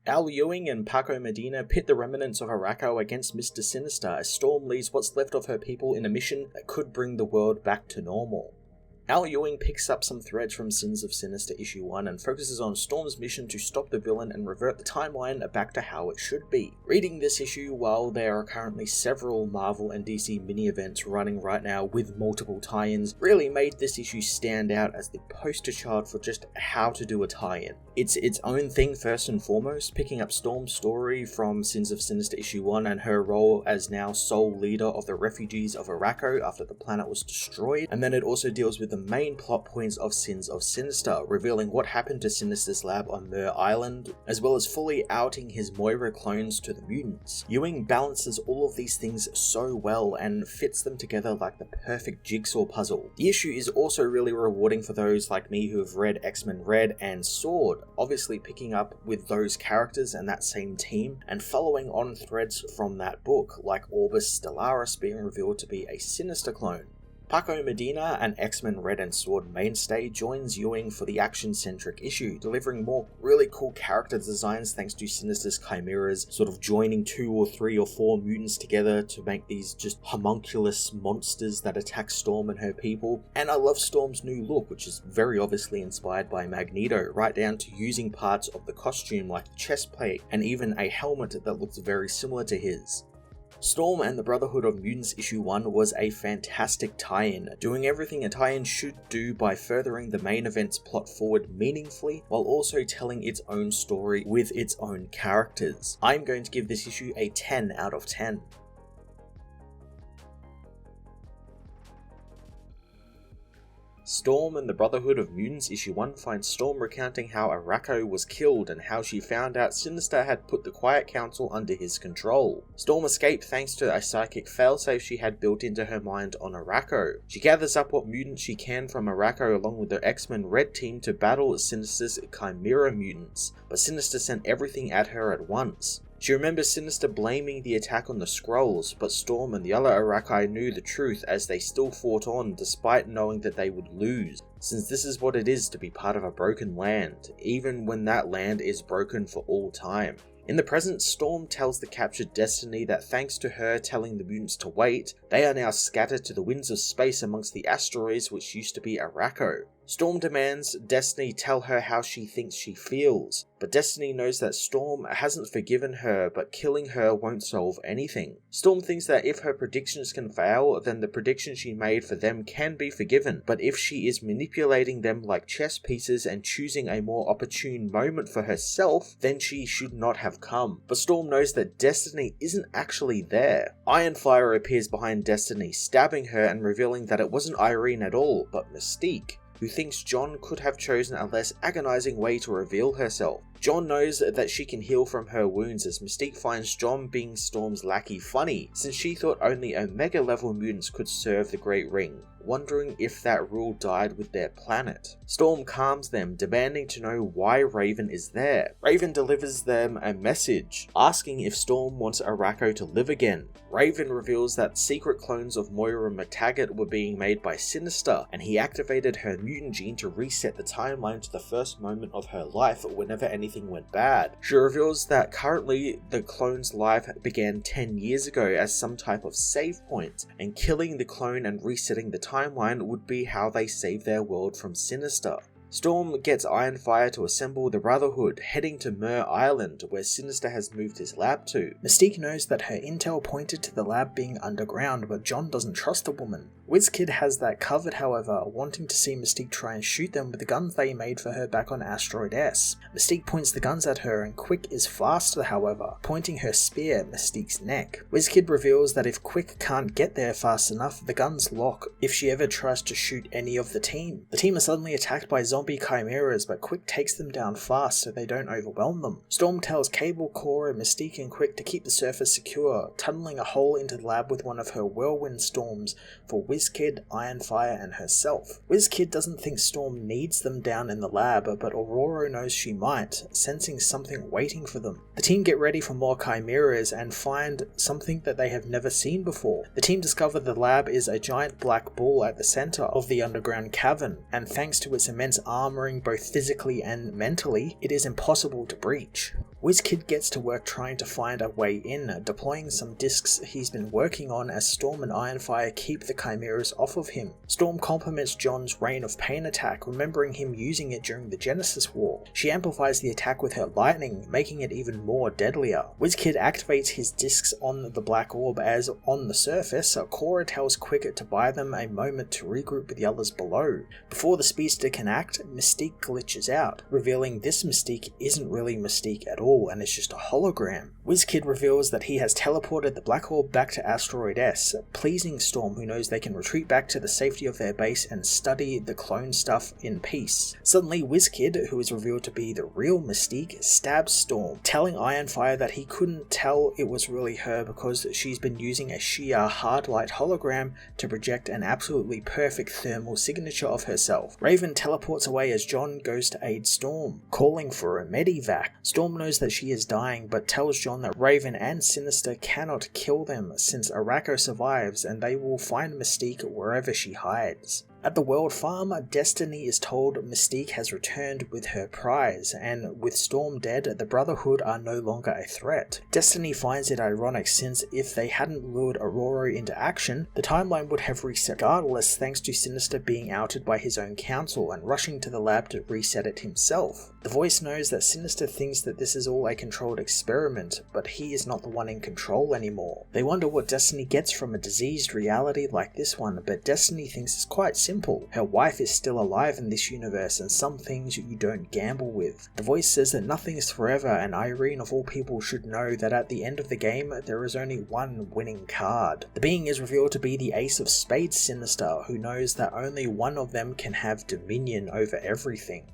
Al Ewing and Paco Medina pit the remnants of Arakko against Mr Sinister as Storm leads what's left of her people in a mission that could bring the world back to normal. Al Ewing picks up some threads from Sins of Sinister issue 1 and focuses on Storm's mission to stop the villain and revert the timeline back to how it should be. Reading this issue, while there are currently several Marvel and DC mini-events running right now with multiple tie-ins, really made this issue stand out as the poster child for just how to do a tie-in. It's its own thing first and foremost, picking up Storm's story from Sins of Sinister issue 1 and her role as now sole leader of the refugees of Arakko after the planet was destroyed, and then it also deals with the main plot points of Sins of Sinister, revealing what happened to Sinister's lab on Myr Island, as well as fully outing his Moira clones to the mutants. Ewing balances all of these things so well and fits them together like the perfect jigsaw puzzle. The issue is also really rewarding for those like me who have read X-Men Red and Sword, obviously picking up with those characters and that same team, and following on threads from that book, like Orbis Stellaris being revealed to be a Sinister clone. Paco Medina, an X-Men Red and Sword mainstay, joins Ewing for the action-centric issue, delivering more really cool character designs thanks to Sinister's chimeras, sort of joining 2 or 3 or 4 mutants together to make these just homunculus monsters that attack Storm and her people. And I love Storm's new look, which is very obviously inspired by Magneto, right down to using parts of the costume like the chest plate and even a helmet that looks very similar to his. Storm and the Brotherhood of Mutants issue 1 was a fantastic tie-in, doing everything a tie-in should do by furthering the main event's plot forward meaningfully, while also telling its own story with its own characters. I'm going to give this issue a 10 out of 10. Storm and the Brotherhood of Mutants issue 1 finds Storm recounting how Arakko was killed and how she found out Sinister had put the Quiet Council under his control. Storm escaped thanks to a psychic failsafe she had built into her mind on Arakko. She gathers up what mutants she can from Arakko along with the X-Men Red team to battle Sinister's Chimera mutants, but Sinister sent everything at her at once. She remembers Sinister blaming the attack on the Skrulls, but Storm and the other Arakko knew the truth as they still fought on despite knowing that they would lose, since this is what it is to be part of a broken land, even when that land is broken for all time. In the present, Storm tells the captured Destiny that thanks to her telling the mutants to wait, they are now scattered to the winds of space amongst the asteroids which used to be Arakko. Storm demands Destiny tell her how she thinks she feels, but Destiny knows that Storm hasn't forgiven her, but killing her won't solve anything. Storm thinks that if her predictions can fail, then the predictions she made for them can be forgiven, but if she is manipulating them like chess pieces and choosing a more opportune moment for herself, then she should not have come. But Storm knows that Destiny isn't actually there. Ironfire appears behind Destiny, stabbing her and revealing that it wasn't Irene at all, but Mystique, who thinks John could have chosen a less agonizing way to reveal herself. John knows that she can heal from her wounds as Mystique finds John being Storm's lackey funny, since she thought only Omega level mutants could serve the Great Ring, wondering if that rule died with their planet. Storm calms them, demanding to know why Raven is there. Raven delivers them a message, asking if Storm wants Arakko to live again. Raven reveals that secret clones of Moira McTaggart were being made by Sinister, and he activated her mutant gene to reset the timeline to the first moment of her life whenever anything went bad. She reveals that currently the clone's life began 10 years ago as some type of save point, and killing the clone and resetting the timeline would be how they save their world from Sinister. Storm gets Ironfire to assemble the Brotherhood, heading to Myr Island, where Sinister has moved his lab to. Mystique knows that her intel pointed to the lab being underground, but John doesn't trust the woman. WizKid has that covered, however, wanting to see Mystique try and shoot them with the guns they made for her back on Asteroid S. Mystique points the guns at her, and Quick is faster, however, pointing her spear at Mystique's neck. WizKid reveals that if Quick can't get there fast enough, the guns lock if she ever tries to shoot any of the team. The team are suddenly attacked by zombie chimeras, but Quick takes them down fast so they don't overwhelm them. Storm tells Cable, Cora, Mystique and Quick to keep the surface secure, tunneling a hole into the lab with one of her whirlwind storms for WizKid, Ironfire, and herself. WizKid doesn't think Storm needs them down in the lab, but Aurora knows she might, sensing something waiting for them. The team get ready for more chimeras and find something that they have never seen before. The team discover the lab is a giant black ball at the center of the underground cavern, and thanks to its immense armoring both physically and mentally, it is impossible to breach. WizKid gets to work trying to find a way in, deploying some discs he's been working on as Storm and Ironfire keep the chimeras off of him. Storm compliments John's Rain of Pain attack, remembering him using it during the Genesis War. She amplifies the attack with her lightning, making it even more deadlier. WizKid activates his discs on the black orb as, on the surface, Cora tells Quick to buy them a moment to regroup with the others below. Before the speedster can act, Mystique glitches out, revealing this Mystique isn't really Mystique at all and it's just a hologram. WizKid reveals that he has teleported the black orb back to Asteroid S, pleasing Storm, who knows they can retreat back to the safety of their base and study the clone stuff in peace. Suddenly, WizKid, who is revealed to be the real Mystique, stabs Storm, telling Ironfire that he couldn't tell it was really her because she's been using a sheer hard light hologram to project an absolutely perfect thermal signature of herself. Raven teleports away as John goes to aid Storm, calling for a medivac. Storm knows that she is dying, but tells John that Raven and Sinister cannot kill them since Arakko survives and they will find Mystique wherever she hides. At the World Farm, Destiny is told Mystique has returned with her prize, and with Storm dead, the Brotherhood are no longer a threat. Destiny finds it ironic since if they hadn't lured Aurora into action, the timeline would have reset regardless thanks to Sinister being outed by his own council and rushing to the lab to reset it himself. The voice knows that Sinister thinks that this is all a controlled experiment, but he is not the one in control anymore. They wonder what Destiny gets from a diseased reality like this one, but Destiny thinks it's quite simple. Her wife is still alive in this universe and some things you don't gamble with. The voice says that nothing is forever and Irene of all people should know that at the end of the game there is only one winning card. The being is revealed to be the Ace of Spades Sinister, who knows that only one of them can have dominion over everything.